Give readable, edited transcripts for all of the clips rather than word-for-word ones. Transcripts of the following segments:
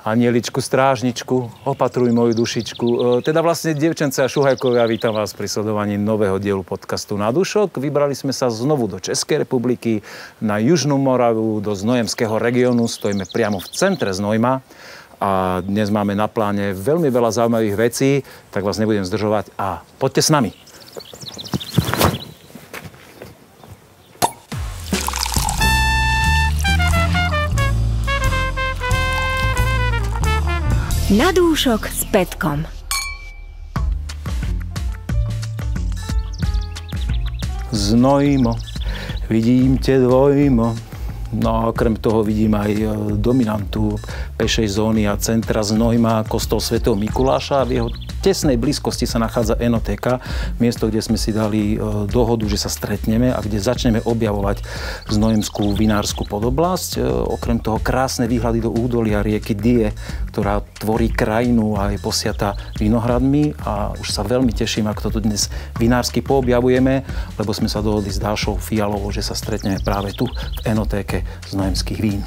Anieličku, strážničku, opatruj moju dušičku. Teda vlastne, dievčence a šuhajkovia, vítam vás pri sledovaní nového dielu podcastu Na dušok. Vybrali sme sa znovu do Českej republiky, na Južnú Moravu, do Znojemského regiónu. Stojíme priamo v centre Znojma a dnes máme na pláne veľmi veľa zaujímavých vecí, tak vás nebudem zdržovať a poďte s nami. Na dúšok s Petkom. Znojmo, vidím te dvojmo. No a okrem toho vidím aj dominantu pešej zóny a centra Znojma, kostol svätého Mikuláša. V jeho tesnej blízkosti sa nachádza Enotéka, miesto, kde sme si dali dohodu, že sa stretneme a kde začneme objavovať znojemskú vinárskú podoblasť. Okrem toho krásne výhľady do údolia rieky Die, ktorá tvorí krajinu a je posiata vinohradmi a už sa veľmi teším, ako to tu dnes vinársky poobjavujeme, lebo sme sa dohodli s Dášou Fialovou, že sa stretneme práve tu v Enotéke znojemských vín.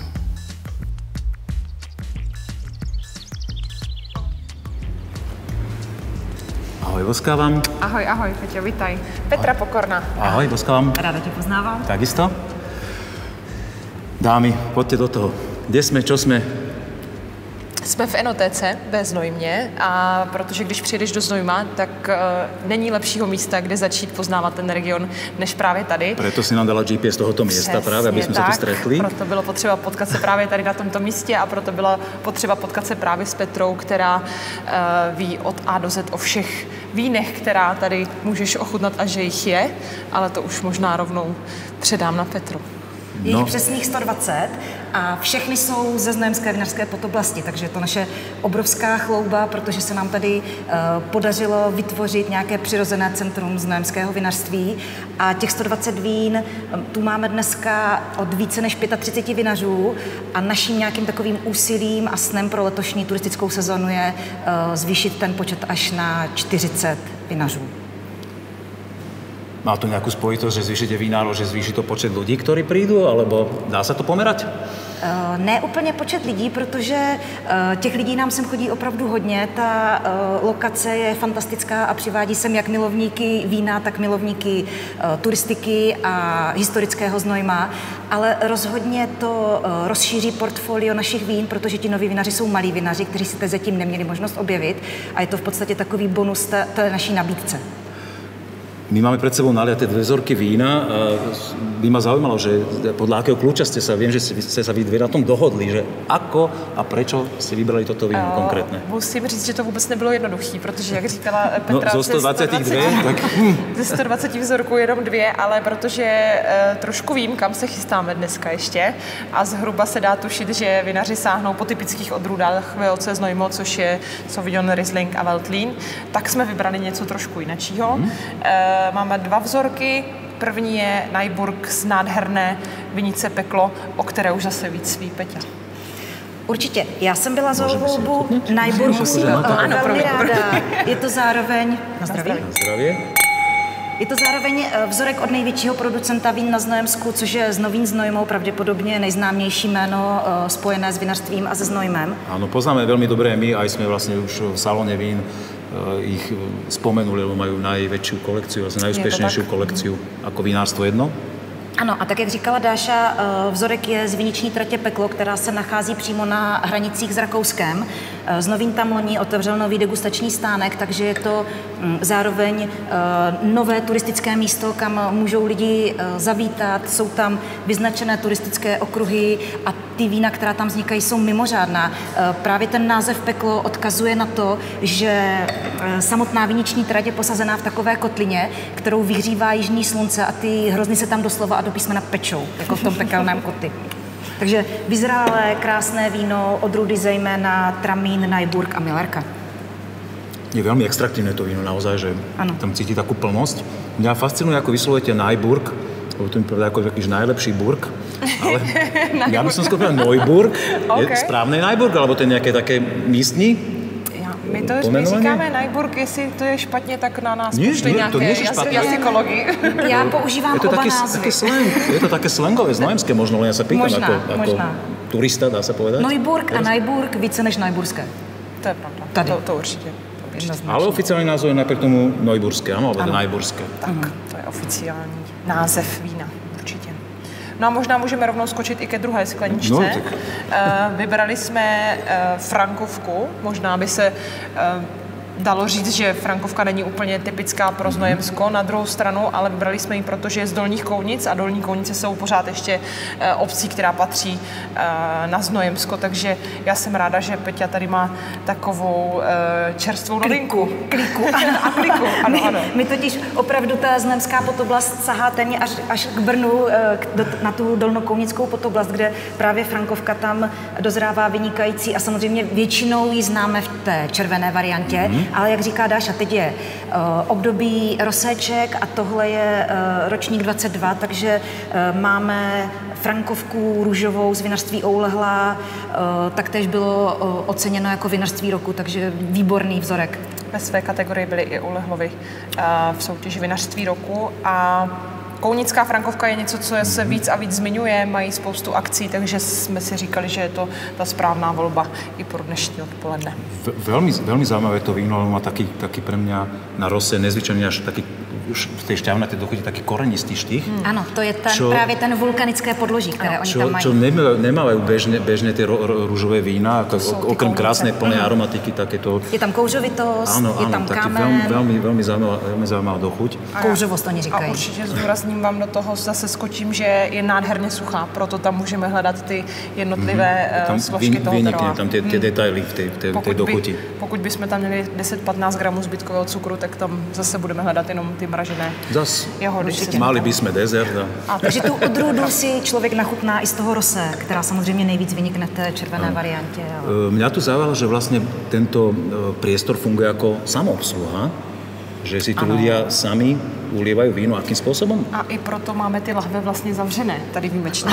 Ahoj, boskávam. Ahoj, ahoj, Peťo, vitaj. Petra Pokorná. Ahoj, boskávam. Ráda tě poznávám. Takisto. Dámy, poďte do toho. Kde sme, čo sme? Jsme v Enotéce ve Znojmě a protože když přijedeš do Znojma, tak není lepšího místa, kde začít poznávat ten region, než právě tady. Preto si nám dala GPS tohoto miesta právě, aby jsme se tu stretli. Proto bylo potřeba potkat se právě tady na tomto místě a proto byla potřeba potkat se právě s Petrou, která ví od A do Z o všech vínech, která tady můžeš ochutnat a že jich je, ale to už možná rovnou předám na Petru. Je jich přesných 120 a všechny jsou ze znojemské vinařské podoblasti, takže je to naše obrovská chlouba, protože se nám tady podařilo vytvořit nějaké přirozené centrum znojemského vinařství a těch 120 vín tu máme dneska od více než 35 vinařů a naším nějakým takovým úsilím a snem pro letošní turistickou sezonu je zvýšit ten počet až na 40 vinařů. Má to nejakú spojitosť, že zvýšite vinárov, že zvýši to počet ľudí, ktorí prídu, alebo dá sa to pomerať? Ne úplně počet lidí, protože těch lidí nám sem chodí opravdu hodně. Ta lokace je fantastická a přivádí sem jak milovníky vína, tak milovníky turistiky a historického Znojma. Ale rozhodně to rozšíří portfolio našich vín, protože ti noví vinaři jsou malí vinaři, kteří si teď zatím neměli možnost objevit. A je to v podstatě takový bonus té naší nabídce. My máme pred sebou naliaté 2 vzorky vína. By ma zaujímalo, že podľa akého kľúča ste sa, viem, že ste sa vy dve na tom dohodli, že ako a prečo ste vybrali toto víno konkrétne? Musím říct, že to vůbec nebylo jednoduchý, protože, jak říkala Petra, no, zo 122, tak... ze 120 vzorků jenom 2, ale protože trošku vím, kam se chystáme dneska ještě a zhruba se dá tušit, že vinaři sáhnou po typických odrůdách VOC Znojmo, což je Sauvignon, Riesling a Veltlín, tak jsme vybrali něco trošku jiného. Máme 2 vzorky. První je Najburg z nádherné vinice Peklo, o které už zase víc ví Peťa. Určitě. Já jsem byla za volbu Najburgu velmi ráda. Je to zároveň... Na zdraví. Na zdravě. Je to zároveň vzorek od největšího producenta vín na Znojemsku, což je z Novín Znojmou, pravděpodobně nejznámější jméno spojené s vinařstvím a se Znojmem. Áno, poznáme veľmi dobre my, aj sme vlastne už v salóne vín ich spomenuli, lebo majú najväčšiu kolekciu, vlastne najúspešnejšiu kolekciu ako vinárstvo jedno. Ano, a tak, jak říkala Dáša, vzorek je z viniční tratě Peklo, která se nachází přímo na hranicích s Rakouskem. Z Novín tam loni otevřel nový degustační stánek, takže je to zároveň nové turistické místo, kam můžou lidi zavítat. Jsou tam vyznačené turistické okruhy a ty vína, která tam vznikají, jsou mimořádná. Právě ten název Peklo odkazuje na to, že samotná viniční trať je posazená v takové kotlině, kterou vyhřívá jižní slunce a ty hrozny se tam doslova a do písmena pečou, jako v tom pekelném kotli. Takže vyzrálé, krásné víno, odrůdy zejména Tramín, Najburg a Millerka. Je veľmi extraktívne to víno, naozaj, že ano. Tam cíti takú plnosť. Mňa fascinuje, ako vyslovujete Najburg, lebo to mi povedá ako jakýž najlepší burg, ale ja by som skôr povedal Neuburg. Okay. Je správne Najburg, alebo to je nejaké také místní? My to my říkáme Najburg, jestli to je špatně, tak na nás pošli nějaké jazykologii. Já používám oba názvy. Je to také slangové, znojemské možno, len ja sa pýtam. Možná. turista, dá se povedať? Neuburg a Neuburg více než Neuburské. To je pravda. Tady. To určitě. Ale oficiální název je napriek tomu Neuburské, ano? Alebo Neuburské. Tak, to je oficiální název vína, určitě. No a možná můžeme rovnou skočit i ke druhé skleničce. No, tak. Vybrali jsme frankovku, možná by se dalo říct, že frankovka není úplně typická pro Znojemsko na druhou stranu, ale vybrali jsme ji, protože je z Dolních Kounic a Dolní Kounice jsou pořád ještě obcí, která patří na Znojemsko, takže já jsem ráda, že Peťa tady má takovou čerstvou novinku. Kliku. A kliku, ano. My totiž opravdu ta znojemská Podoblast sahá téměř až k Brnu, na tu dolnokounickou Podoblast, kde právě frankovka tam dozrává vynikající a samozřejmě většinou ji známe v té červené variantě. Ale jak říká Dáša, teď je období roséček a tohle je ročník 22, takže máme frankovku růžovou z vinařství Oulehla, taktéž bylo oceněno jako vinařství roku, takže výborný vzorek. Ve své kategorii byly i Oulehlovi v soutěži vinařství roku a Kounická frankovka je něco, co se víc a víc zmiňuje, mají spoustu akcí, takže jsme si říkali, že je to ta správná volba i pro dnešní odpoledne. Veľmi zaujímavé to víno, má taký pre mňa na rose nezvyčajný až taký už v tej šťavnatej dochuti taký korenistý štích. Ano, to je právě ten vulkanické podloží, které oni tam mají. Čo nemávajú bežne tie rúžové vína, okrem krásnej plnej aromatiky, takéto... Je tam kouřovitost, je tam kámen. Veľmi zaujímavá dochuť. Kouřovost oni říkají. A určitě zdůrazním vám do toho, zase skočím, že je nádherně suchá, proto tam můžeme hledat ty jednotlivé složky toho teroáru. Tam tie detaily v tej dochuti. Pokud bychom tam měli 10-15 gramů zbytkového cukru, tak tam zase budeme hledat jenom ty mražené jahody. Mali by sme dezert. Takže tu odrůdu si člověk nachutná i z toho rosé, která samozřejmě nejvíc vynikne v té červené variantě. Mňa tu zaujalo, že vlastne tento priestor funguje ako samoobsluha, že si tu ľudia sami ulievajú víno, akým spôsobom? A i proto máme ty lahve vlastně zavřené, tady výjimečně.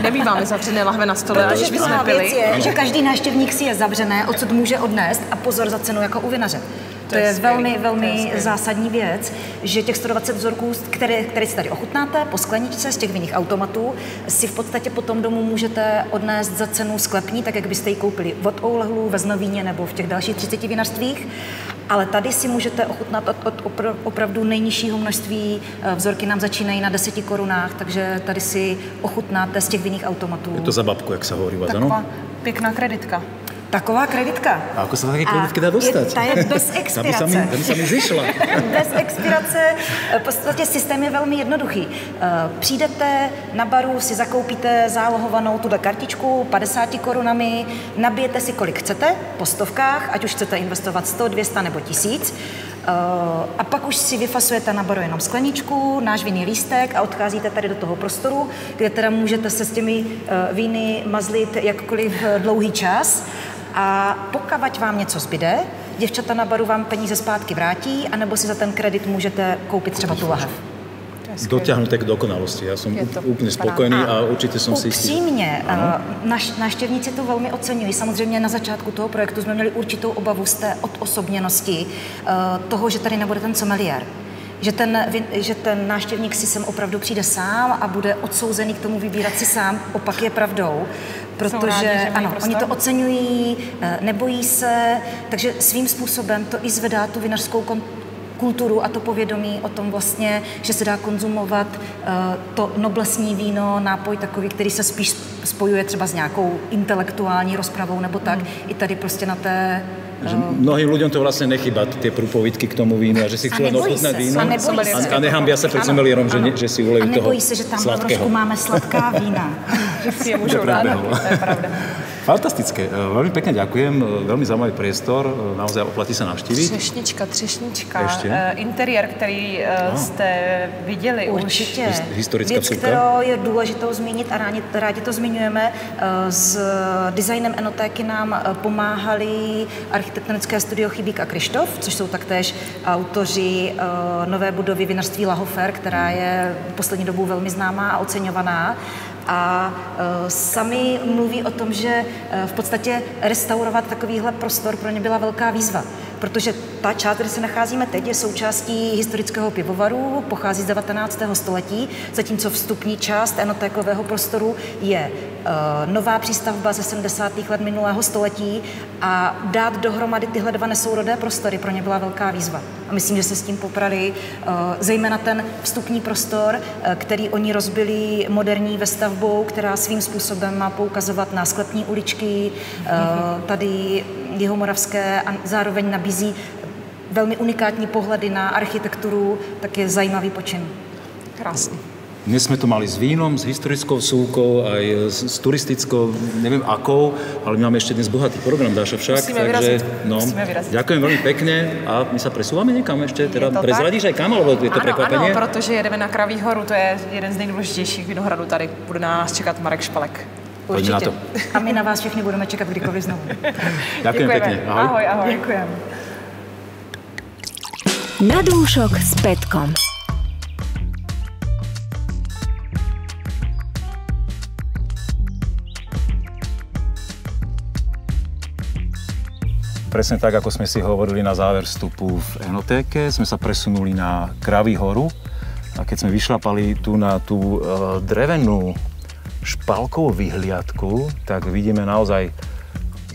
Nebýváme zavřené lahve na stole, protože druhá věc je, že každý návštěvník si je zavřené, odsud může odnést a pozor za cenu jako u vinaře. To je velmi zásadní věc, že těch 120 vzorků, které si tady ochutnáte po skleničce z těch vinných automatů, si v podstatě potom domů můžete odnést za cenu sklepní, tak jak byste ji koupili od Oulehlu, ve Znovíně nebo v těch dalších 30 vinařstvích. Ale tady si můžete ochutnat od opravdu nejnižšího množství. Vzorky nám začínají na 10 korunách, takže tady si ochutnáte z těch vinných automatů. Je to za babku, jak se hovorí vás, ano? Taková pěkná kreditka. Taková kreditka. A ako sa také kreditky dá dostať? Ta je bez expirace. Tam sa mi zišla. Bez expirace. V podstatě systém je velmi jednoduchý. Přijdete na baru, si zakoupíte zálohovanou tuhle kartičku 50 korunami, nabijete si kolik chcete po stovkách, ať už chcete investovat 100, 200 nebo 1000. A pak už si vyfasujete na baru jenom skleničku, náš vinný lístek a odcházíte tady do toho prostoru, kde teda můžete se s těmi víny mazlit jakkoliv dlouhý čas. A pokud vám něco zbyde, děvčata na baru vám peníze zpátky vrátí, anebo si za ten kredit můžete koupit třeba tu lahev. Dotiahnuté k dokonalosti. Ja som úplne spokojný a určite som si istý. Upřímně, návštěvníci to velmi oceňují. Samozřejmě na začátku toho projektu jsme měli určitou obavu z té odosobněnosti toho, že tady nebude ten sommelier. Že ten návštěvník si sem opravdu přijde sám a bude odsouzený k tomu vybírat si sám. Opak je pravdou. Protože ano, oni to oceňují, nebojí se, takže svým způsobem to i zvedá tu vinařskou kulturu a to povědomí o tom vlastně, že se dá konzumovat to noblesní víno, nápoj takový, který se spíš spojuje třeba s nějakou intelektuální rozpravou nebo tak. I tady prostě na té... Že mnohým ľuďom to vlastne nechýba, tie prúpovidky k tomu vínu a že si chcú len ochutnať víno a nehambia sa pred sommeliérom, že si ulejú toho sladkého. A nebojí se, že tam trošku máme sladká vína. Že si je môžu ráda, to je pravda. Fantastické. Veľmi pekne ďakujem. Veľmi zaujímavý priestor. Naozaj oplatí sa navštíviť. Třešnička. Interiér, který jste viděli určitě. Historická vsuvka. Věc, kterou je důležitou zmínit a rádi to zmiňujeme. S designem enotéky nám pomáhali architektonické studio Chybík a Krištof, což jsou taktéž autoři nové budovy vinařství Lahofer, která je v poslední dobou velmi známá a oceňovaná. A sami mluví o tom, že v podstatě restaurovat takovýhle prostor pro ně byla velká výzva. Protože ta část, kde se nacházíme teď, je součástí historického pivovaru, pochází z 19. století, zatímco vstupní část enotékového prostoru je nová přístavba ze 70. let minulého století a dát dohromady tyhle dva nesourodé prostory pro ně byla velká výzva. A myslím, že se s tím poprali zejména ten vstupní prostor, který oni rozbili moderní vestavbou, která svým způsobem má poukazovat na sklepní uličky, tady jihomoravské a zároveň nabízí velmi unikátní pohledy na architekturu, tak je zajímavý počin. Krásný. Dnes sme to mali s vínom, s historickou vsúkou, aj s turistickou, neviem akou, ale my máme ešte dnes bohatý program, Dáša však. Musíme vyrazit. Ďakujem veľmi pekne a my sa presúvame niekam ešte, teda prezradíš aj kam, alebo je to prekvapenie? Ano, protože jedeme na Kraví horu, to je jeden z nejdůležitějších vinohradů tady. Bude na nás čekat Marek Špalek. Určitě. Na to. A my na vás všechny budeme čekat kdykoliv znovu. Ďakujem pekne. Ahoj. Ahoj. Děkujeme. Na dúšok s Petkom. Presne tak, ako sme si hovorili na záver vstupu v enotéke, sme sa presunuli na Kraví horu a keď sme vyšlapali tu na tú drevenú špalkovú vyhliadku, tak vidíme naozaj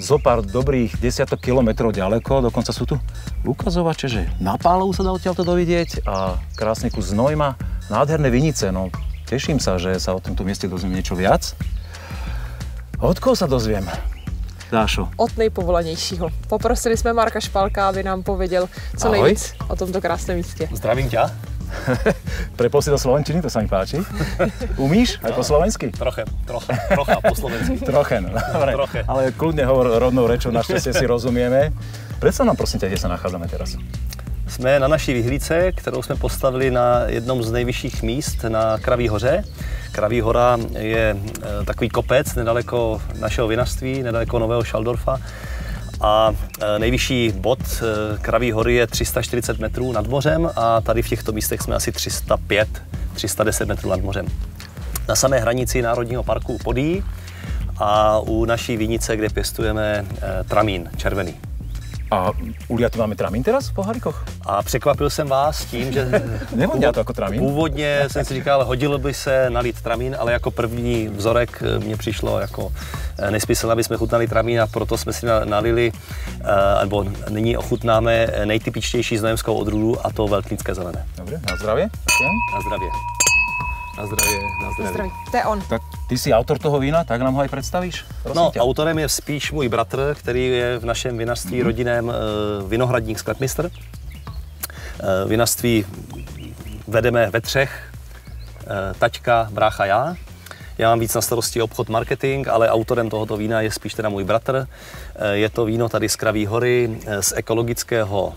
zo pár dobrých desiatok kilometrov ďaleko, dokonca sú tu ukazovače, že na Pálovu sa dá odtiaľto dovidieť a krásny kus Znojma, nádherné vinice, no teším sa, že sa o tomto mieste dozviem niečo viac. Od koho sa dozviem? Dášo. Od nejpovolanějšího. Poprosili jsme Marka Špalka, aby nám pověděl co nejvíc o tomto krásném místě. Zdravím ťa. Prepol si do slovenčiny, to sa mi páči. Umíš aj po slovensky? Trocha po slovensky. Trochen, dobre. Ale kľudne hovor rodnou rečou, našťastie si rozumieme. Predstav nám prosím ťa, kde sa nachádzame teraz. Jsme na naší vyhlídce, kterou jsme postavili na jednom z nejvyšších míst na Kraví hoře. Kraví hora je takový kopec nedaleko našeho vinařství, nedaleko Nového Šaldorfa. A nejvyšší bod Kraví hory je 340 metrů nad mořem a tady v těchto místech jsme asi 310 metrů nad mořem. Na samé hranici Národního parku Podyjí a u naší vinice, kde pěstujeme tramín červený. A Ulia, tu máme tramín teraz v pohárikoch? A překvapil jsem vás tím, že Nevonia to jako tramín? Původně jsem si říkal, hodilo by se nalít tramín, ale jako první vzorek mně přišlo jako nesmysl, aby jsme chutnali tramín a proto jsme si nalili, nebo nyní ochutnáme nejtypičtější znojemskou odrůdu a to veltlínské zelené. Dobře, na zdravě. Na zdravě. Na zdravě, na zdravě. To je on. Tak ty si autor toho vína, tak nám ho aj představíš? No, autorem je spíš můj bratr, který je v našem vinařství rodinném vinohradník Sklepmistr. Vinařství vedeme ve třech, taťka, brácha, já. Já mám víc na starosti obchod, marketing, ale autorem tohoto vína je spíš teda můj bratr. Je to víno tady z Kraví hory, z ekologického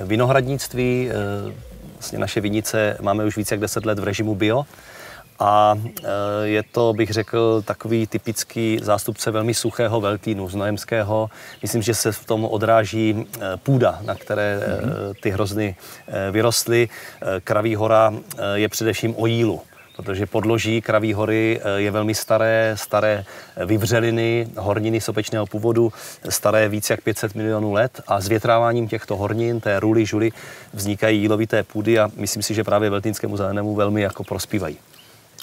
vinohradnictví. Vlastně naše vinice máme už více jak 10 let v režimu bio a je to, bych řekl, takový typický zástupce velmi suchého veltlínu, znojemského. Myslím, že se v tom odráží půda, na které ty hrozny vyrostly. Kraví hora je především o jílu, protože podloží Kraví hory je velmi staré vyvřeliny, horniny sopečného původu, staré více jak 500 milionů let a s větráváním těchto hornin, té ruly, žuly, vznikají jílovité půdy a myslím si, že právě veltlínskému zelenému velmi jako prospívají.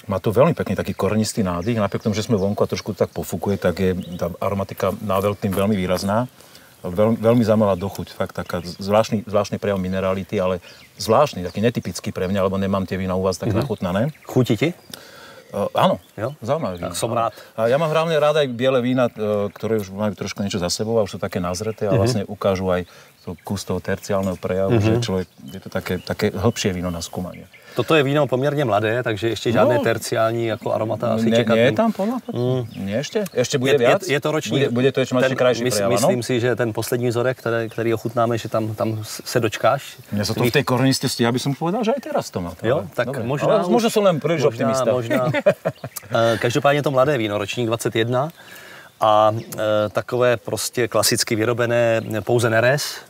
Má to veľmi pekný taký korenistý nádych, napriek tomu, že sme vonku a trošku tak pofukuje, tak je tá aromatika na veltlín veľmi výrazná. Veľmi zaujímavá dochuť, fakt taká zvláštny prejav minerality, ale zvláštny, taký netypický pre mňa, lebo nemám tie vína u vás tak nachutnané. Chutí ti? Áno, jo? Zaujímavé vína. Som rád. A ja mám hlavne rád aj biele vína, ktoré už majú trošku niečo za sebou a už sú také nazreté a vlastne ukážu aj kus toho terciálneho prejavu, že človek, je to také hĺbšie víno na skúmanie. Toto je víno poměrně mladé, takže ještě žádné terciální jako aromata asi čekat. Nie je tam podľa? Nie ešte? Ešte bude viac? Je to ročník. Bude to ešte mať krajší prejav, myslím si, že ten poslední vzorek, který ochutnáme, že tam se dočkáš. Mne sa to v tej korenistosti, ja by som povedal, že aj teraz to má. Jo, tak dobre. možná. Ale možno som len príliš optimista. Možná. Každopádně to mladé víno, ročník 21 a takové prostě klasicky vyrobené pouze nerez.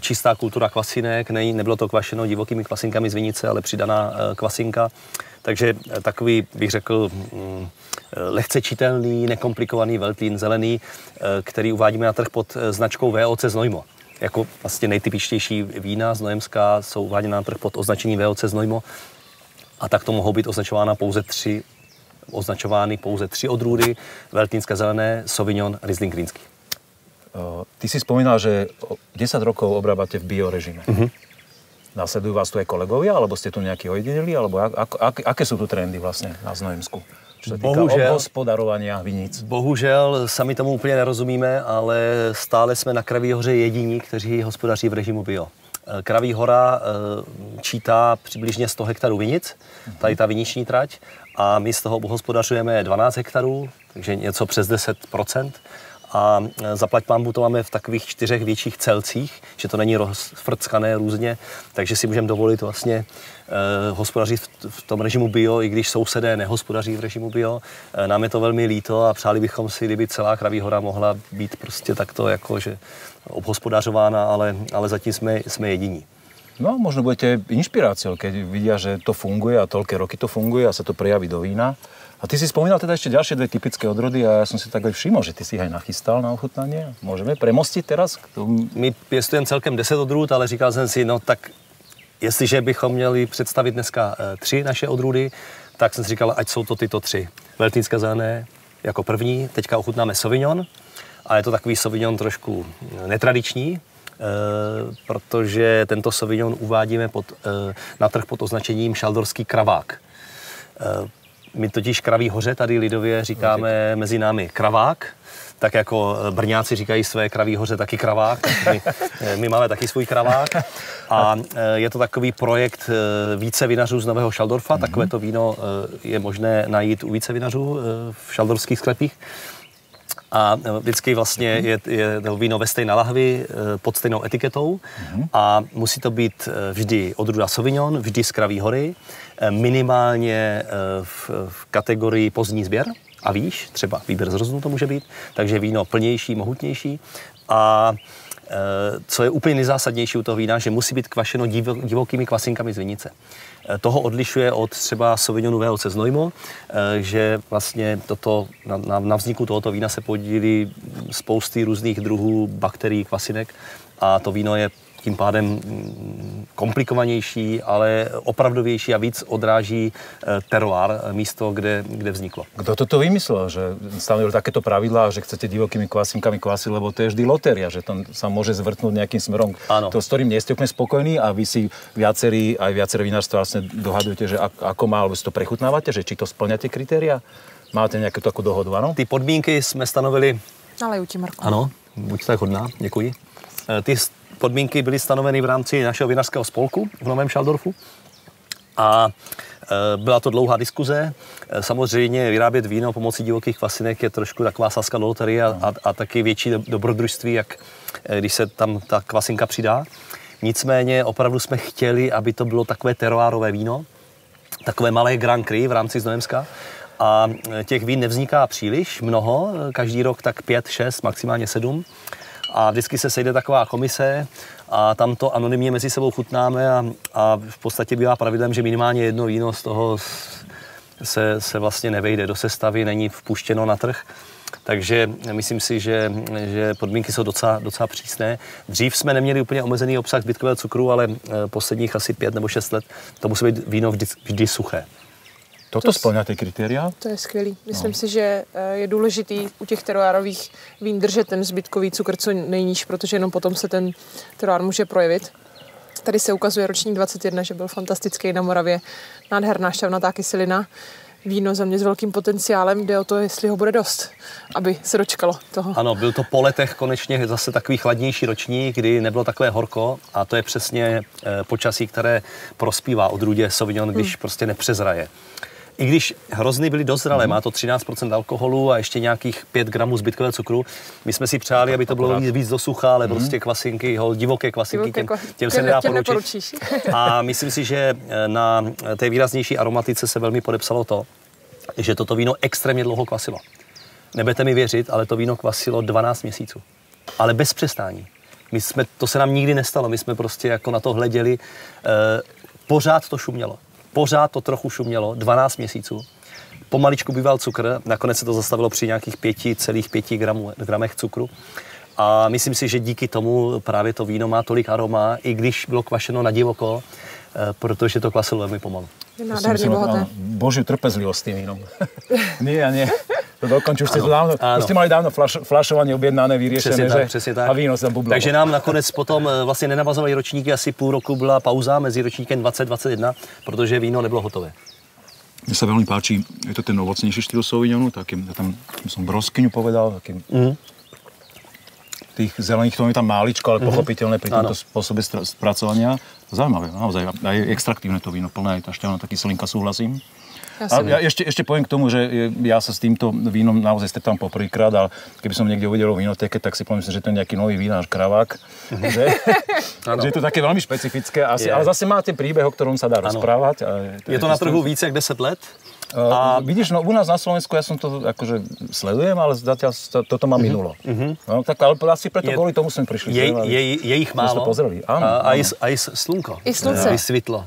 Čistá kultura kvasinek, nebylo to kvašeno divokými kvasinkami z vinice, ale přidaná kvasinka. Takže takový, bych řekl, lehce čitelný, nekomplikovaný veltlín zelený, který uvádíme na trh pod značkou VOC Znojmo. Jako vlastně nejtypičtější vína znojemská jsou uváděna na trh pod označením VOC Znojmo a tak to mohou být označována pouze 3 označovány pouze 3 odrůdy, Veltlínské zelené, Sauvignon, Riesling Rýnský. Ty si spomínal, že 10 rokov obrábate v biorežime. Následujú vás tu aj kolegovia, alebo ste tu nejakí ojedineli, alebo aké sú tu trendy vlastne na Znojemsku? Čo sa týka obhospodarovania viníc. Bohužel, sami tomu úplně nerozumíme, ale stále jsme na Kraví hoře jediní, kteří hospodaří v režimu bio. Kraví hora čítá přibližně 100 hektarů vinic, tady ta viniční trať, a my z toho hospodařujeme 12 hektarů, takže něco přes 10%. A zaplať pánbu to máme v takových 4 větších celcích, že to není rozfrckané různě, takže si můžeme dovolit vlastně hospodařit v tom režimu bio, i když sousedé nehospodaří v režimu bio. Nám je to velmi líto a přáli bychom si, kdyby celá Kraví hora mohla být prostě takto jakože obhospodařována, ale zatím jsme jediní. No, možno budete inšpiráciou, keď vidia, že to funguje a toľké roky to funguje a sa to prejaví do vína. A ty si spomínal teda ešte ďalšie 2 typické odrody a ja som si tak aj všimol, že ty si ich aj nachystal na ochutnanie. Môžeme premostiť teraz? My pěstujeme celkem 10 odrůd, ale říkal jsem si, no tak jestliže bychom měli představit dneska 3 naše odrůdy, tak jsem si říkal, ať jsou to tyto 3. Veltlínské zelené jako první, teďka ochutnáme Sauvignon, a je to takový Sauvignon trošku netradiční, protože tento Sauvignon uvádíme na trh pod označením šaldorský kravák. My totiž Kraví hoře tady lidově říkáme mezi námi kravák, tak jako Brňáci říkají své Kraví hoře taky kravák, tak my máme taky svůj kravák. A je to takový projekt více vinařů z Nového Šaldorfa, takovéto víno je možné najít u více vinařů v šaldorských sklepích. A vždycky vlastně je to víno ve stejné lahvi pod stejnou etiketou a musí to být vždy odrůda Sauvignon, vždy z Kraví hory, minimálně v kategorii pozdní sběr a výš, třeba výběr z rozunu to může být, takže víno plnější, mohutnější. A co je úplně nejzásadnější u toho vína, že musí být kvašeno divokými kvasinkami z vinice. Toho odlišuje od třeba Sauvignonu VOC Znojmo, že vlastně na vzniku tohoto vína se podílí spousty různých druhů bakterií, kvasinek, a to víno je tím pádem komplikovanější, ale opravdovější a víc odráží teroár, místo, kde vzniklo. Kto toto vymyslel, že stanovil takéto pravidlá, že chcete divokými kvasinkami kvasiť, lebo to je vždy lotéria, že to sa môže zvrtnúť nejakým smerom, to, s ktorým nie ste úplne spokojní, a vy si viaceré vinárstva vlastne dohadujete, že ako má, alebo si to prechutnávate, že či to splňate kritéria? Máte nejakú takú dohodu, áno? Ty podmínky jsme stanovili... Naleju ti, Marko. Ano, buď tak hodná, děkuji. Ty podmínky byly stanoveny v rámci našeho vinařského spolku v Novém Šaldorfu a byla to dlouhá diskuze. Samozřejmě vyrábět víno pomocí divokých kvasinek je trošku taková sázka do loterie a taky větší dobrodružství, jak když se tam ta kvasinka přidá. Nicméně opravdu jsme chtěli, aby to bylo takové teroárové víno, takové malé Grand Cru v rámci Znojemska. A těch vín nevzniká příliš mnoho, každý rok tak 5, 6, maximálně 7. A vždycky se sejde taková komise a tam to anonymně mezi sebou chutnáme a v podstatě bývá pravidlem, že minimálně jedno víno z toho se vlastně nevejde do sestavy, není vpuštěno na trh. Takže myslím si, že podmínky jsou docela přísné. Dřív jsme neměli úplně omezený obsah zbytkového cukru, ale posledních asi 5 nebo 6 let to musí být víno vždy suché. Toto splňá ty kritéria? To je skvělý. Myslím si, že je důležitý u těch teroárových vín držet ten zbytkový cukr co nejníž, protože jenom potom se ten teroár může projevit. Tady se ukazuje ročník 21, že byl fantastický na Moravě. Nádherná šťavnatá kyselina. Víno za mě s velkým potenciálem, jde o to, jestli ho bude dost, aby se dočkalo toho. Ano, byl to po letech konečně zase takový chladnější ročník, kdy nebylo takové horko, a to je přesně počasí, které prospívá odrůdě Sauvignon, když prostě nepřezraje. I když hrozny byly dozralé, má to 13% alkoholu a ještě nějakých 5 gramů zbytkového cukru. My jsme si přáli, aby to bylo víc do sucha, ale prostě kvasinky, divoké kvasinky, těm se nedá poručit. A myslím si, že na té výraznější aromatice se velmi podepsalo to, že toto víno extrémně dlouho kvasilo. Nebudete mi věřit, ale to víno kvasilo 12 měsíců. Ale bez přestání. To se nám nikdy nestalo, my jsme prostě jako na to hleděli, pořád to šumělo. Pořád to trochu šumělo, 12 měsíců. Pomaličku býval cukr, nakonec se to zastavilo při nějakých 5,5 gramech cukru. A myslím si, že díky tomu právě to víno má tolik aroma, i když bylo kvašeno na divoko, protože to kvasilo velmi pomalu. Je nádherně bohaté. Božiu trpezlivosť s tým vínom. Nie. To dokončí, už ste mali dávno flašovanie objednané, vyriešené, že? Přesně tak. A víno sa bublalo. Takže nám nakonec potom vlastně nenavazovali ročníky, asi půl roku byla pauza mezi ročníkem 2021, protože víno nebylo hotové. Mne sa veľmi páči, je to ten ovocnejší štýl Sauvignonu, takým, ja tam som broskyňu povedal, takým... Tých zelených tónov je tam máličko, ale pochopiteľné pri tomto spôsobe spracovania. Zaujímavé, naozaj. A je extraktívne to víno, plné aj tá šťavná, taký kyselinka, súhlasím. Ja ešte poviem k tomu, že ja sa s týmto vínom naozaj stretám poprvýkrát, ale keby som niekde uvidel v vinotéke, tak si pomyslím, že to je nejaký nový vinář Kravák. Že je to také veľmi špecifické, ale zase máte príbeh, o ktorom sa dá rozprávať. Je to na trhu víc jak 10 let? A vidíš, no u nás na Slovensku ja som to akože sledujem, ale zatiaľ toto má minulo. No, tak ale asi preto kvôli tomu sme prišli. Je ich málo. Pozreli. Áno, a i slunko. I slunce.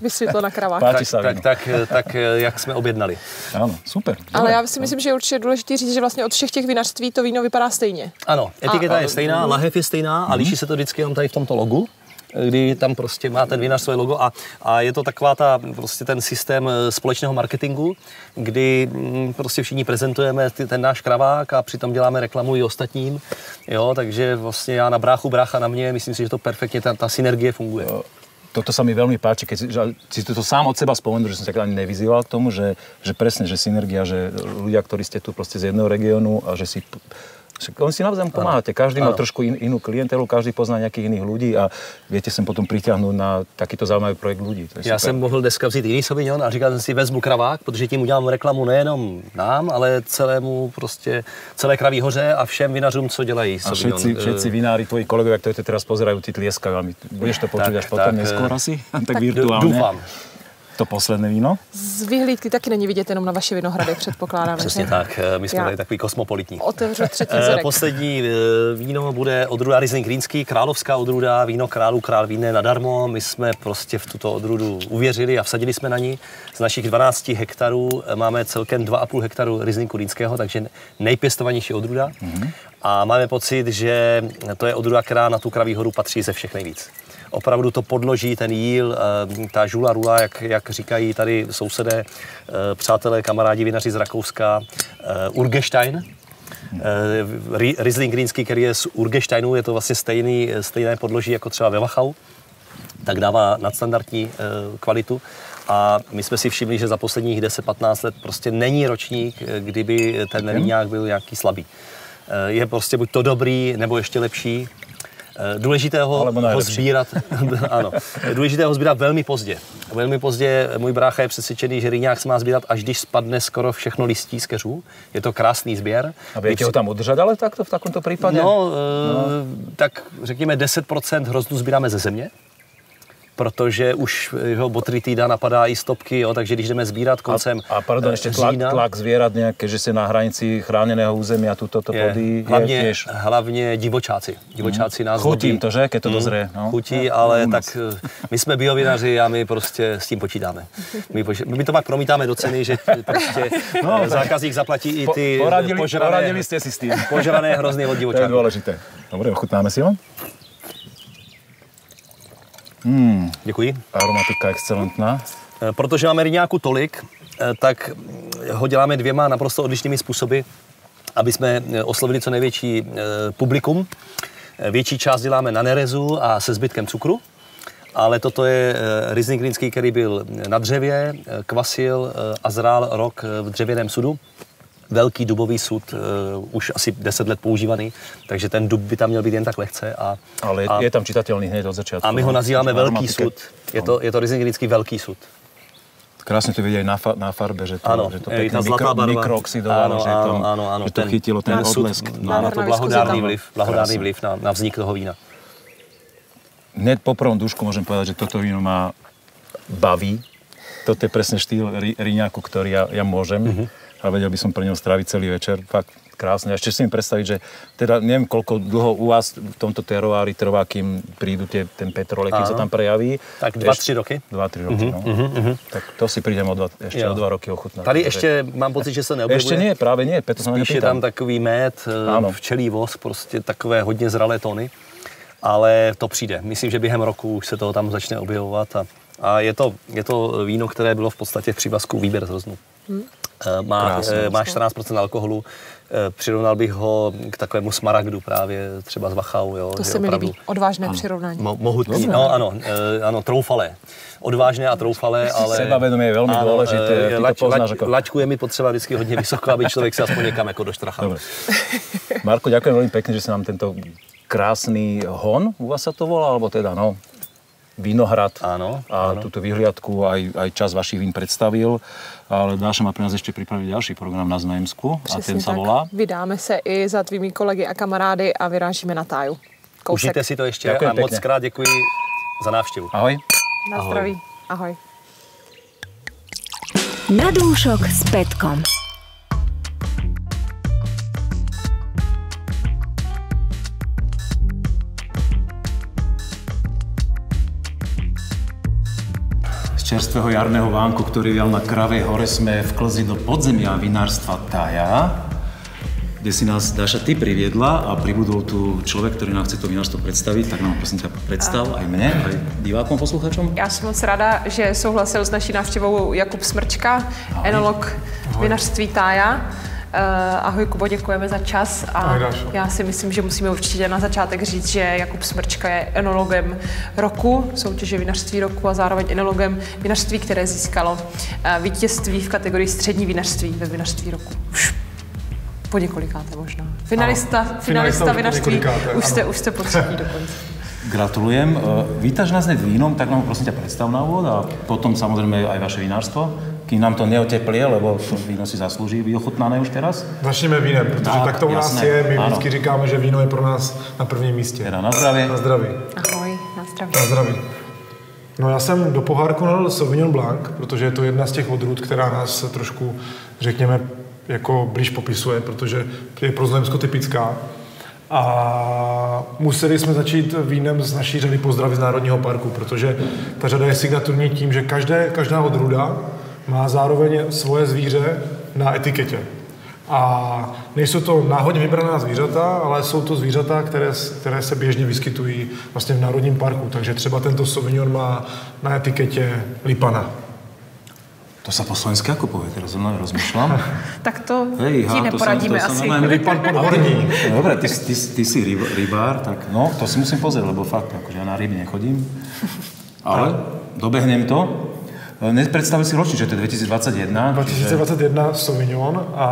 Vysvětlo na Kravák. Páči sa víno. Tak jak jsme objednali. Áno, super. Ale já si myslím, že je určitě důležité říct, že vlastně od všech těch vinařství to víno vypadá stejně. Ano, etiketa je stejná, lahev je stejná a liší se to vždycky jenom tady v tomto logu, kdy tam prostě má ten vinař svoje logo a je to taková prostě ten systém společného marketingu, kdy prostě všichni prezentujeme ten náš Kravák a přitom děláme reklamu i ostatním, jo, takže vlastně já na bráchu, brácha na mě, myslím si, že to perfektně, ta synergie funguje. Toto sa mi veľmi páči, keď si to sám od seba spomenul, že som sa ani nevyzýval k tomu, že presne, že synergia, že ľudia, ktorí ste tu proste z jedného regiónu a že si... Oni si navzájom pomáhate, každý má trošku inú klientelu, každý pozná nejakých iných ľudí a viete sem potom pritiahnuť na takýto zaujímavý projekt ľudí. Já jsem mohl dneska vzít jiný Sauvignon a říkal jsem si, vezmu Kravák, protože tím udělám reklamu nejenom nám, ale celé Kraví hoře a všem vinařům, co dělají Sauvignon. A všetci vinári, tvoji kolegovia, ktorí to teraz pozerajú, ty tlieskajú. Budeš to počuť až potom neskôr asi? Tak virtuálne. Doufám. To posledné víno? Z vyhlídky taky není vidět jenom na vaše vinohrady, předpokládám. Přesně tak, my jsme tady takový kosmopolitní. Otevřu třetí vzorek. Poslední víno bude odrůda Riesling Rýnský, královská odrůda, víno králů, král víne nadarmo. My jsme prostě v tuto odrůdu uvěřili a vsadili jsme na ní. Z našich 12 hektarů máme celkem 2,5 hektaru Rieslingu Rýnského, takže nejpěstovanější odrůda. A máme pocit, že to je odrůda, která na tu Kraví horu patří ze všech nejvíc. Opravdu to podloží, ten jíl, ta žula rula, jak říkají tady sousedé, přátelé, kamarádi, vinaři z Rakouska, Urgestein. Riesling Rýnský, který je z Urgesteinu, je to vlastně stejné podloží jako třeba ve Wachau, tak dává nadstandardní kvalitu. A my jsme si všimli, že za posledních 10-15 let prostě není ročník, kdyby ten víňák byl nějaký slabý. Je prostě buď to dobrý, nebo ještě lepší. Důležité ho sbírat, ano, důležité ho sbírat velmi pozdě. Velmi pozdě můj brácha je přesvědčený, že rýňák se má sbírat, až když spadne skoro všechno listí z keřů. Je to krásný sběr. A viete ho tam udržať, ale takto v takomto prípade? Tak řekněme 10% hroznu sbíráme ze země, protože už jeho botrytída napadá i stopky, jo, takže když jdeme sbírat koncem ešte tlak zvierat nejaké, že ste na hranici chráneného územia túto plody je tiež... Hlavně divočáci. Divočáci nás chutí to, že? Keď to dozrie. No. Chutí, ale tak my jsme biovinaři a my prostě s tím počítáme. My to pak promítáme do ceny, že prostě zákazník zaplatí i ty poradili ste si s tým. Požrané hrozny od divočáků. To je dôležité. Dobre, ochutnáme si ho? Děkuji. Aromatika excelentná. Protože máme rýňáku tolik, tak ho děláme dvěma naprosto odlišnými způsoby, aby jsme oslovili co největší publikum. Větší část děláme na nerezu a se zbytkem cukru, ale toto je Riesling Rýnský, který byl na dřevě, kvasil a zrál rok v dřevěném sudu. Velký dubový sud, už asi 10 let používaný, takže ten dub by tam měl být jen tak lehce. Ale je tam čitatelný hned od začátku. A my ho nazýváme velký sud. Je to Riesling Rýnský velký sud. Krásne to vidieť na farbe, že to, ano, že to pekne mikrooxidovalo, že to chytilo ten odlesk. Má to blahodárný vliv na vznik toho vína. Hned po prvom dúšku môžem povedať, že toto víno ma baví. Toto je presne štýl rýňáku, ktorý ja môžem. A vedel by som pre neho stráviť celý večer. Fakt krásne. A ešte si mi predstaviť, že teda neviem, koľko dlho u vás v tomto teroári trvá, kým prídu ten petrole, kým sa tam prejaví. Tak 2-3 roky. 2-3 roky, no. Tak to si prídem o 2 roky ochutnať. Tady ještě mám pocit, že se neobjevuje. Ještě nie, práve nie. Spíš je tam takový med, včelí vosk, prostě takové hodně zralé tóny. ale to přijde. Myslím, že během roku už se toho tam začne objevovat a je to víno, které bylo v podstatě v přívazku výběr z hroznu. Má 14% alkoholu, přirovnal bych ho k takovému smaragdu právě třeba z Wachau. Jo, to se mi líbí, odvážné přirovnání. Mohutný, ano, troufalé. Odvážné a troufalé, ale... Sebavedomie je velmi důležité. Laťku je mi potřeba vždycky hodně vysoko, aby člověk se aspoň někam jako doštrachal. Marko, ďakujem veľmi pekne, že si nám tento krásny hon, u vás sa to volá, alebo teda, Vinohrad áno. Túto vyhliadku aj čas vašich vín predstavil. Ale Dáša má pre nás ešte pripraviť ďalší program na Znojemsku a ten sa volá... Vydáme se i za tvými kolegy a kamarády a vyrážíme na Táju. Užijte si to ještě Ďakujem a moc krát děkuji za návštěvu. Ahoj. Na zdraví. Ahoj. Na dúšok s Petkom. Čerstvého jarného vánku, ktorý vial na Kravej hore, sme vklzli do podzemia vinárstva Tája, kde si nás, Dáša, ty priviedla a pribudol tu človek, ktorý nám chce to vinárstvo predstaviť, tak nám prosím ťa predstav aj mne, aj divákom, posluchačom. Já jsem moc ráda, že souhlasil s naší návštěvou Jakub Smrčka, enolog vinařství Tája. Ahoj Kubo, děkujeme za čas a já si myslím, že musíme určitě na začátek říct, že Jakub Smrčka je enologem roku, soutěže vinařství roku a zároveň enologem vinařství, které získalo vítězství v kategorii střední vinařství ve vinařství roku. Už po několikáté možná. Finalista vinařství, už jste po třetí dokonce. Gratulujem. Vítaš nás hned vínom, tak nám prosím ťa predstav na úvod a potom samozrejme aj vaše vinárstvo. Kým nám to neoteplie, lebo to víno si zaslúži byť ochutnané už teraz. Začneme vínem, protože tak to u nás je. My vždycky říkáme, že víno je pro nás na prvním místě. Teda na zdraví. Na zdraví. Ahoj, na zdraví. Na zdraví. No já jsem do pohárku nalil Sauvignon Blanc, protože je to jedna z těch odrůd, která nás trošku, řekněme, jako blíž popisuje, protože je pro Znojemsko typická. A museli jsme začít vínem z naší řady Pozdravy z Národního parku, protože ta řada je signaturní tím, že každá odrůda má zároveň svoje zvíře na etiketě. A nejsou to náhodně vybraná zvířata, ale jsou to zvířata, které se běžně vyskytují vlastně v Národním parku. Takže třeba tento Sauvignon má na etiketě lipana. To sa po slovensky ako povie, teraz rozmýšľam. Tak to ti neporadíme asi. Lipan podhorní. Dobre, ty si rybár, tak to si musím pozrieť, lebo fakt, akože ja na ryby nechodím. Ale dobehnem to. Nepredstavil si ročník, že to je 2021. 2021 Sauvignon a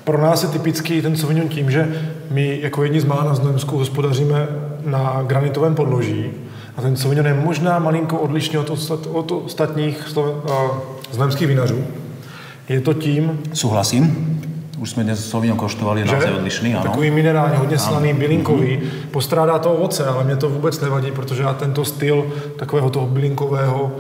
pro nás je typický ten Sauvignon tím, že my jako jedni z mála na Znojemsku hospodaříme na granitovém podloží. A ten Sauvignon je možná malinko odlišný od ostatních znojemských vinařů. Je to tím... Súhlasím. Už jsme dnes Sauvignon koštovali, je naozaj odlišný, ano. Takový minerální, hodně slaný, bylinkový. Postrádá to ovoce, ale mě to vůbec nevadí, protože já tento styl takového toho bylinkového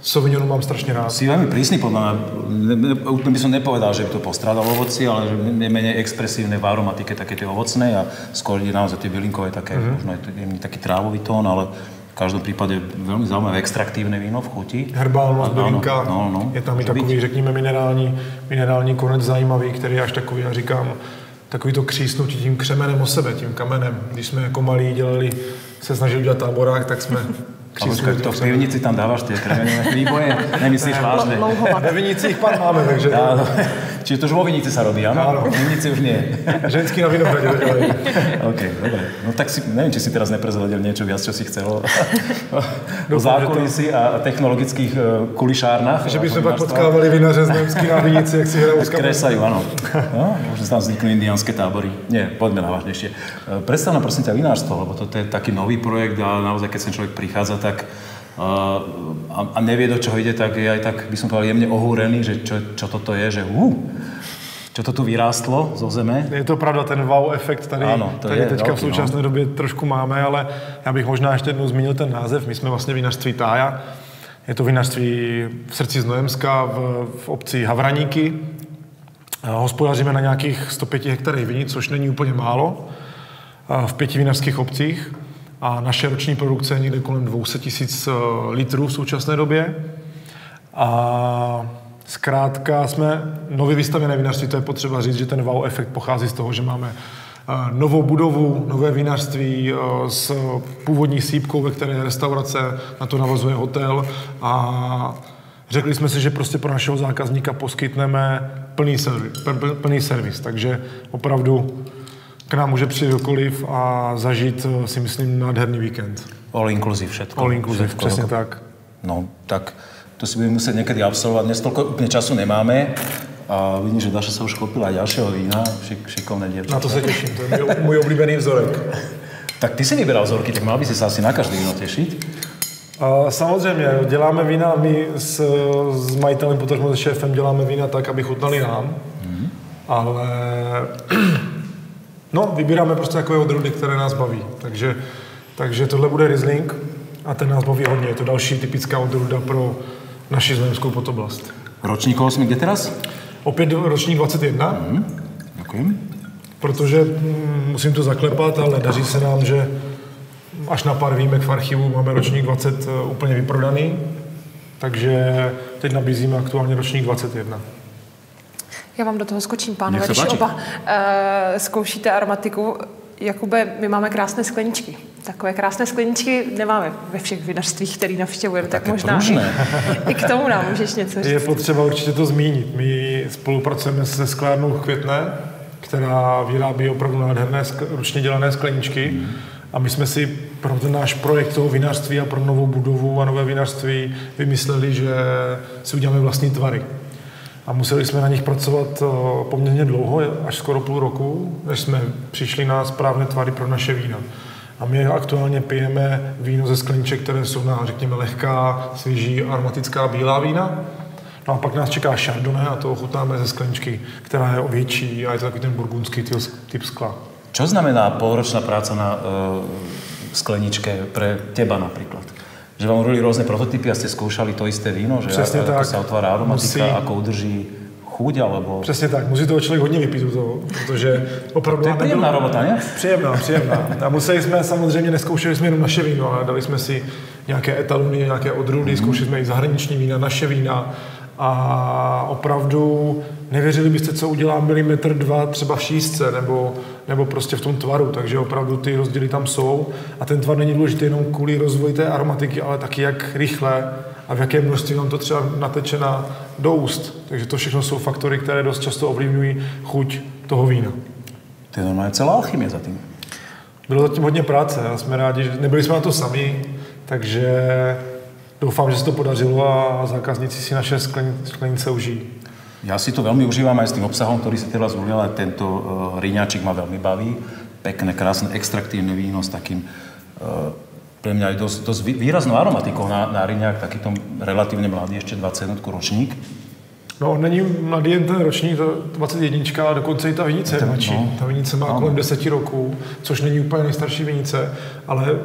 Sauvignonu mám strašně rád. Si veľmi prísny, podľa mňa. By som nepovedal, že by to postrádalo ovoci, ale že je menej expresívne v aromatike také tie ovocné a skôr je naozaj tie bylinkové také, možno je taký trávový tón, ale v každom prípade veľmi zaujímavé extraktívne víno v chuti. Herbálnost, bylinka, je tam i takový, řekněme, minerální konec zajímavý, který je až takový, já říkám, takový to křísnutí tím křemenem o sebe, tím kamenem. Když jsme jako malí se snažili dělat táborák, tak jsme Počkaj, to v pivnici tam dávaš tie kremené výboje? Nemyslíš vážne? Ve vinicích pán máme, takže... Čiže to už vo vinici sa robí, áno? V vinici už nie. Ženský na Vinohradě. OK, dobre. No tak si, neviem, či si teraz neprezradil niečo viac, čo si chcel o zákulisí a technologických kulišárnach. Že by sme pak potkávali vinaře znojemský na vinici, jak si hrajú s kamerou. Kresajú, áno. Možno sa tam vzniknú indiánske tábory. Nie, poďme na vážnejšie. Predstav nám prosím ťa vinárstvo, lebo to je taký nový projekt a naozaj, keď sem človek prichádza, tak a nevie, do čoho ide, tak je aj tak, by som povedal, jemne ohúrený, že čo toto je, že čo to tu vyrástlo zo zeme. Je to pravda, ten wow efekt tady teďka v současné době trošku máme, ale já bych možná ještě jednou zmínil ten název. My jsme vlastně vinařství Tája. Je to vinařství v srdci Znojemska v obci Havraníky. Hospodaříme na nějakých 105 hektarech vinic, což není úplně málo, v 5 vinařských obcích. A naše roční produkce je někde kolem 200 000 litrů v současné době. A zkrátka jsme nově vystavěné vinařství, to je potřeba říct, že ten wow efekt pochází z toho, že máme novou budovu, nové vinařství s původní sýpkou, ve které je restaurace, na to navazuje hotel a řekli jsme si, že prostě pro našeho zákazníka poskytneme plný servis, takže opravdu k nám může přijít kdokoliv a zažít, si myslím, nádherný víkend. All inclusive všetko. All inclusive, všetko. přesně tak. No, tak to si budeme muset někdy absolvovat. Dnes toľko úplně času nemáme. A vidím, že Daša sa už kopila aj ďalšieho vína. Šikovné dievča. Na to se těším, to je můj oblíbený vzorek. Tak ty si vybral vzorky, tak mal by si sa asi na každý víno těšit. Samozřejmě, děláme vína, my s majitelem, potažmo se šéfem děláme vína tak, aby chutnali nám, ale no, vybíráme prostě takové odrůdy, které nás baví. Takže tohle bude Riesling a ten nás baví hodně. Je to další typická odrůda pro naši znojemskou podoblast. Ročníkovo jsme kde teraz? Opět ročník 21. Děkuji. Protože musím to zaklepat, ale daří se nám, že až na pár výjimek v archivu máme ročník 20 úplně vyprodaný, takže teď nabízíme aktuálně ročník 21. Já vám do toho skočím, pánové, když oba zkoušíte aromatiku. Jakube, my máme krásné skleničky. Takové krásné skleničky nemáme ve všech vinařstvích, které navštěvujeme, tak možná i k tomu nám můžeš něco říct. Je potřeba určitě to zmínit. My spolupracujeme se sklárnou Květné, která vyrábí opravdu nádherné ručně dělané skleničky. A my jsme si pro ten náš projekt toho vinařství a pro novou budovu a nové vinařství vymysleli, že si uděláme vlastní tvary. A museli jsme na nich pracovat poměrně dlouho, až skoro půl roku, než jsme přišli na správné tvary pro naše vína. A my aktuálně pijeme víno ze skleniček, které jsou na, řekněme, lehká, svěží, aromatická bílá vína. No a pak nás čeká Chardonnay a to ochutnáme ze skleničky, která je větší a je to takový ten burgundský typ skla. Čo znamená polročná práca na skleničke pre teba napríklad? Že vám urobili rôzne prototypy a ste skúšali to isté víno? Že přesně ako tak. sa otvára aromatika, ako udrží chuť, alebo... Přesně tak, musí toho člověk hodně vypít u toho, protože opravdu... To je príjemná robota, ne? Příjemná. A museli jsme, samozřejmě neskoušeli jsme jenom naše víno, ale dali jsme si nějaké etalony, nějaké odrůdy, zkoušeli jsme i zahraniční vína, naše vína a opravdu nevěřili byste, co udělá milimetr, dva třeba v šířce nebo prostě v tom tvaru, takže opravdu ty rozdíly tam jsou a ten tvar není důležitý jenom kvůli rozvoji té aromatiky, ale taky jak rychle a v jaké množství nám to třeba nateče do úst. Takže to všechno jsou faktory, které dost často ovlivňují chuť toho vína. To je normálně celá alchymie za tím. Bylo zatím hodně práce a jsme rádi, že nebyli jsme na to sami, takže doufám, že se to podařilo a zákazníci si naše sklenice užijí. Ja si to veľmi užívam aj s tým obsahom, ktorý si teraz zvolil, ale tento riňačik ma veľmi baví. Pekné, krásne, extraktívne víno s takým pre mňa aj dosť výraznou aromatikou na riňák, takýto relatívne mladý, ešte 21 ročník. No, není mladý jen ten ročník, to 21, ale dokonce i ta vinice je mladší. No. Ta vinice má kolem 10 roků, což není úplně nejstarší vinice, ale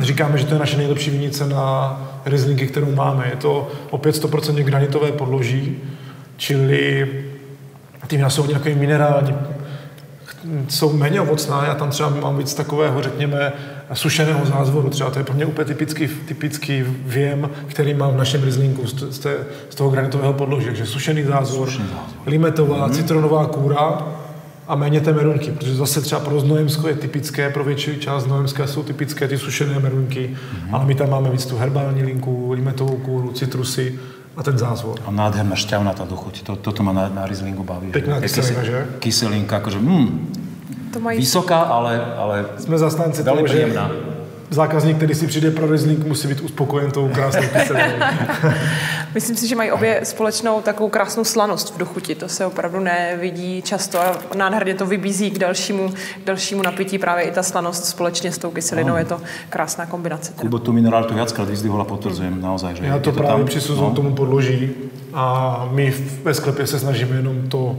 říkáme, že to je naše nejlepší vinice na Rieslingy, kterou máme. Je to opět 100% granitové podloží, čili ty vína jsou nějaké minerální, jsou méně ovocná, já tam třeba mám víc takového, řekněme, sušeného zázvoru. Třeba to je pro mě úplně typický věm, který mám v našem Rieslingu z toho granitového podloží. Takže sušený zázvor, limetová, citronová kůra a méně té merunky, protože zase třeba pro Znojemsko je typické, pro větší část Znojemska jsou typické ty sušené merunky, ale my tam máme víc tu herbální linku, limetovou kůru, citrusy a ten zázvor. A nádherná šťavnatá dochuť. Toto ma na Rieslingu baví. Pekná kyselina, že? Kyselinka, akože To mají... vysoká, ale jsme zastánci toho, že zákazník, který si přijde pro Riesling, musí být uspokojen tou krásnou kyselinou. Myslím si, že mají obě společnou takovou krásnou slanost v dochuti. To se opravdu nevidí často a nádherně to vybízí k dalšímu napití. Právě i ta slanost společně s tou kyselinou je to krásná kombinace. Kubo tu mineralitu viackrát vyzdvihol a potvrdzujem naozaj, že já to právě přisuzuju tomu podloží a my ve sklepě se snažíme jenom to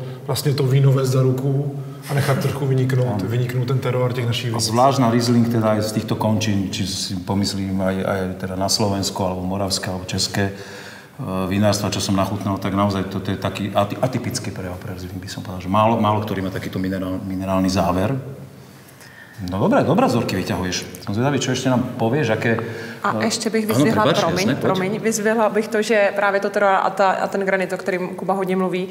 víno vést za ruku a nechat trochu vyniknout ten teroár těch našich vinic. A zvlášť na Riesling teda aj z týchto končín, či si pomyslím aj teda na Slovensko, alebo moravské, alebo české vinárstva, čo som nachutnal, tak naozaj to je taký atypický prejav pre Riesling, by som povedal, že málo ktorý má takýto minerálny záver. No dobré vzorky vyťahuješ. Som zvedavý, čo ešte nám povieš, aké... A ještě bych vyzvihla, vyzvihla bych to, že právě to teda a ten granit, o kterým Kuba hodně mluví,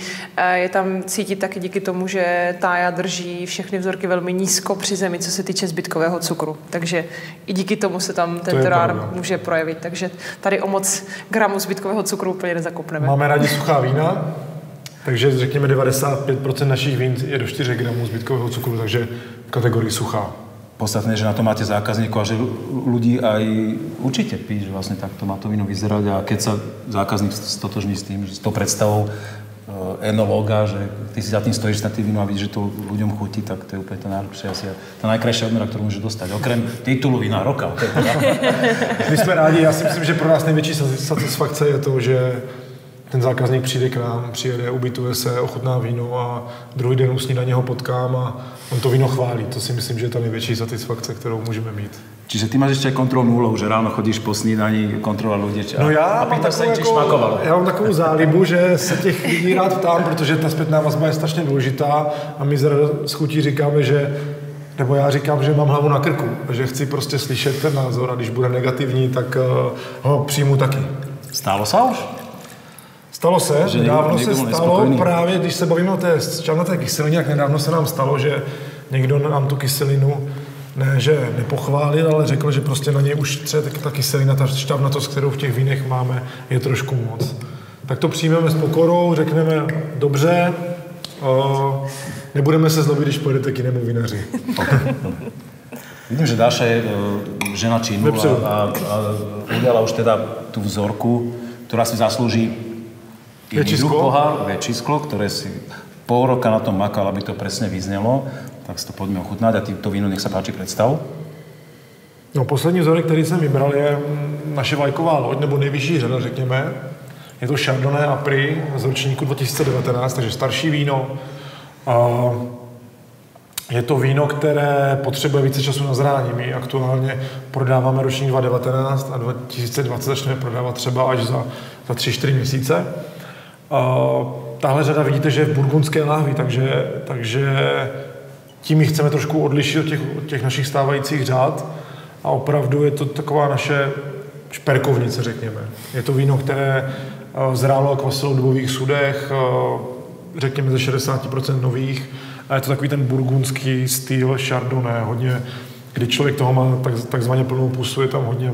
je tam cítit taky díky tomu, že Tája drží všechny vzorky velmi nízko při zemi, co se týče zbytkového cukru. Takže i díky tomu se tam ten terroir může projevit. Takže tady o moc gramů zbytkového cukru úplně nezakopneme. Máme rádi suchá vína, takže řekněme 95% našich vín je do 4 gramů zbytkového cukru, takže v kategorii suchá. Podstatné, že na to máte zákazníkov a že ľudí aj učíte piť, že vlastne takto má to víno vyzerať a keď sa zákazník stotožní s tým, s tou predstavou enológa, že ty si za tým stojíš na tým víno a vidíš, že to ľuďom chutí, tak to je úplne to najlepšie, asi tá najkrajšia odmena, ktorú môže dostať, okrem titulu vína roka. My jsme rádi, já si myslím, že pro nás největší satisfakce je to, že ten zákazník přijde k nám, přijede, ubytuje se, ochutná víno a druhý den u snídaně ho potkám a on to víno chválí. To si myslím, že je ta největší satisfakce, kterou můžeme mít. Čiže ty máš ještě kontrolnou úlohu, že ráno chodíš po snídani kontrolovat ľudí a pýtaš se, či šmakovalo. Já mám takovou zálibu, že se těch lidí rád ptám, protože ta zpětná vazba je strašně důležitá a my s chutí říkáme, že nebo já říkám, že mám hlavu na krku a že chci prostě slyšet ten názor a když bude negativní, tak ho přijmu taky. Stalo se už? Stalo se, nedávno se stalo, právě když se bavíme o té šťavnaté kyselině, jak nedávno se nám stalo, že někdo nám tu kyselinu ne, že nepochválil, ale řekl, že prostě na něj už třeba ta kyselina, ta šťavnatost, kterou v těch vínech máme, je trošku moc. Tak to přijmeme s pokorou, řekneme dobře, nebudeme se zlobit, když pojedete k jinému vinaři. Vidím, že Dáša je žena činu a udělala už teda tu vzorku, ktorá si zaslúži väčší sklo, ktoré si pol roka na tom makal, aby to presne vyznelo. Tak si to poďme ochutnať a to víno nech sa páči predstav. No, poslední vzorek, který jsem vybral, je naše vlajková loď, nebo nejvyšší řada, řekněme. Je to Chardonnay a Prix z ročníku 2019, takže starší víno. Je to víno, které potřebuje více času na zrání. My aktuálně prodáváme ročník 2019 a 2020 začneme prodávat třeba až za 3-4 měsíce. Tahle řada vidíte, že je v burgundské láhvi, takže tím ji chceme trošku odlišit od těch našich stávajících řád a opravdu je to taková naše šperkovnice, řekněme. Je to víno, které zrálo a kvasilo v dubových sudech, řekněme ze 60% nových, a je to takový ten burgundský styl Chardonnay, hodně, kdy člověk toho má takzvaně plnou pusu, je tam hodně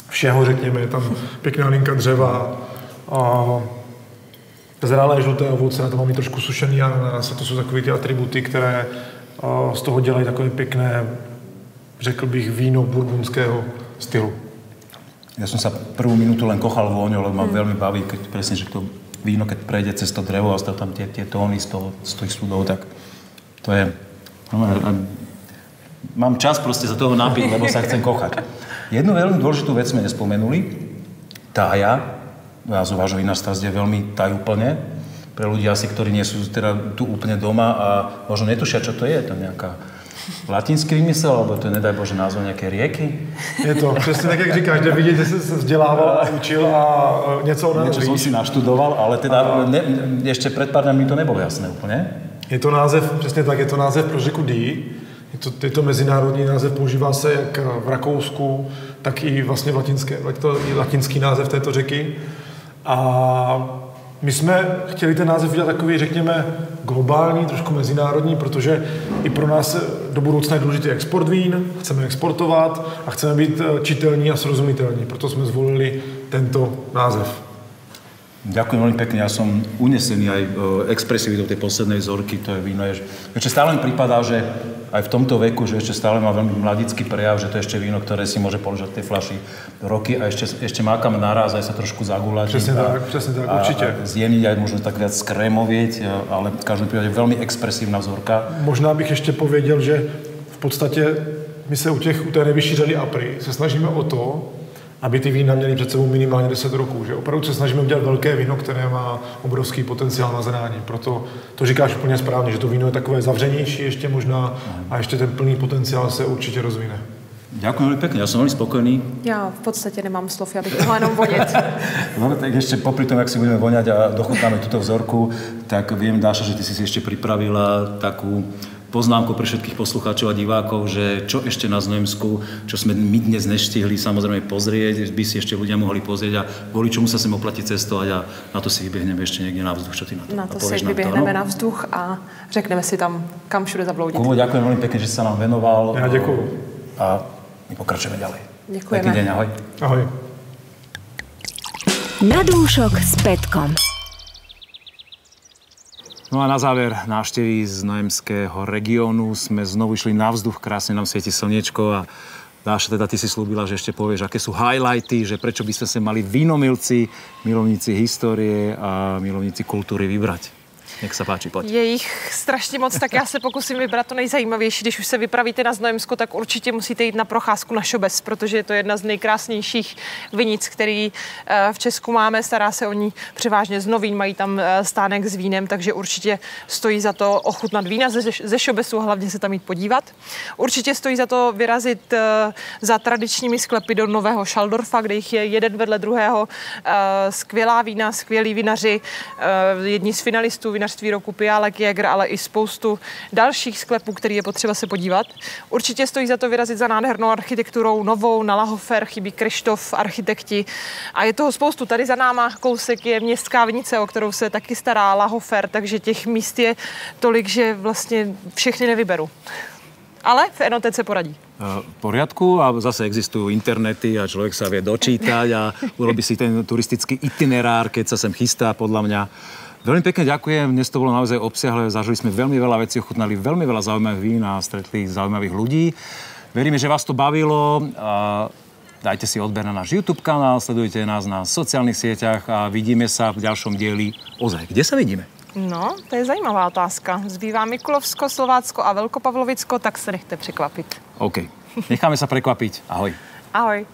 všeho, řekněme, je tam pěkná linka dřeva, zrálé žluté ovoce, na to mám i trošku sušený ananas, to jsou takové ty atributy, které z toho dělají takové pěkné, řekl bych, víno burgundského stylu. Ja som sa prvú minútu len kochal vôňou, lebo ma veľmi baví, keď presne, že to víno, keď prejde cez to drevo a tam tie tóny z tých súdov, tak to je... Mám čas proste sa toho napiť, lebo sa chcem kochať. Jednu veľmi dôležitú vec sme nespomenuli. Tája, názov vášho vinárstva je veľmi tajúplne. Pre ľudí asi, ktorí nie sú teda tu úplne doma a možno netušia, čo to je. To nejaká latinský výmysel, alebo to je, nedaj Bože, názov nejaké rieky? Je to přesně tak, jak říkáš, že vidět, že se vzdělával a učil a něco o nás víš. Niečo som si naštudoval, ale teda ešte pred pár dňami mi to nebolo jasné úplne. Je to název, přesně tak, je to název pro řeku Dee. Je to mezinárodní název, používá se jak v Rakousku, tak i vlastně latinský název této řeky. A my jsme chtěli ten název udělat takový, řekněme, globální, trošku mezinárodní, protože i pro nás do budoucna je důležitý export vín, chceme exportovat a chceme být čitelní a srozumitelní. Proto jsme zvolili tento název. Ďakujem veľmi pekne, ja som unesený aj expresivitou tej poslednej vzorky, to je víno. Ešte stále mi prípadá, že aj v tomto veku, že ešte stále má veľmi mladický prejav, že to je ešte víno, ktoré si môže položiť v tej fľaši roky a ešte mákame naraz, aj sa trošku zagulať. Přesne tak, určite. A zjemniť aj možno tak viac skrémovieť, ale v každom prípade veľmi expresívna vzorka. Možná bych ešte pověděl, že v podstatě my se u té nejvyšší řady Apri se snažíme o to, aby ty vína měly před sebou minimálně 10 roků. Že opravdu se snažíme udělat velké víno, které má obrovský potenciál na zrání. Proto to říkáš úplně správně, že to víno je takové zavřenější ještě možná a ještě ten plný potenciál se určitě rozvine. Ďakujem veľmi pekne, ja som veľmi spokojný. Ja v podstate nemám slov, ja bych mohla jenom vonět. No tak ešte popri tom, jak si budeme voňať a dochutnáme túto vzorku, tak viem, Dáša, že ty si ešte pripravila takú poznámku pre všetkých poslucháčov a divákov, že čo ešte na Znojemsku, čo sme my dnes neštihli samozrejme pozrieť, by si ešte ľudia mohli pozrieť a kvôli čomu sa sem oplatí cestovať a na to si vybehneme ešte niekde na vzduch. Čo ty na to? Na to si vyběhneme na vzduch a řekneme si tam, kam všude zabloudit. Kubo, ďakujem veľmi pekne, že si sa nám venoval. Ja ďakujem. A my pokračujeme ďalej. Ďakujeme. Pekný deň, ahoj. Ahoj. Na dúšok s Petkom. No a na záver návštevy z Znojemského regiónu sme znovu išli na vzduch, krásne nám svieti slniečko a Dáša, teda ty si slúbila, že ešte povieš, aké sú highlighty, že prečo by sme sa mali vínomilci, milovníci histórie a milovníci kultúry vybrať. Jak se páči, pojď. Je jich strašně moc, tak já se pokusím vybrat to nejzajímavější. Když už se vypravíte na Znojemsko, tak určitě musíte jít na procházku na Šobes, protože je to jedna z nejkrásnějších vinic, který v Česku máme. Stará se o ní převážně z Novín, mají tam stánek s vínem, takže určitě stojí za to ochutnat vína ze Šobesu a hlavně se tam jít podívat. Určitě stojí za to vyrazit za tradičními sklepy do Nového Šaldorfa, kde jich je jeden vedle druhého. Skvělá vína, skvělí vinaři, jedni z finalistů vinařství roku Piálek, Jäger, ale i spoustu dalších sklepů, který je potřeba se podívat. Určitě stojí za to vyrazit za nádhernou architekturou novou na Lahofer, chybí Krištof, architekti a je toho spoustu. Tady za náma kousek je městská vinice, o kterou se taky stará Lahofer, takže těch míst je tolik, že vlastně všechny nevyberu. Ale v Enotece poradí. V poriadku a zase existujú internety a človek sa vie dočítať a urobí si ten turistický itinerár, keď sa sem chystá, podľa mňa. Veľmi pekne ďakujem, dnes to bolo naozaj obsiahle, zažili sme veľmi veľa vecí, ochutnali veľmi veľa zaujímavých vín a stretli zaujímavých ľudí. Veríme, že vás to bavilo. Dajte si odber na náš YouTube kanál, sledujte nás na sociálnych sieťach a vidíme sa v ďalšom dieli. Ozaj, kde sa vidíme? No, to je zajímavá otázka. Zbývá Mikulovsko, Slovácko a Velkopavlovicko, tak se nechte překvapit. OK. Necháme sa prekvapiť. Ahoj. Ahoj.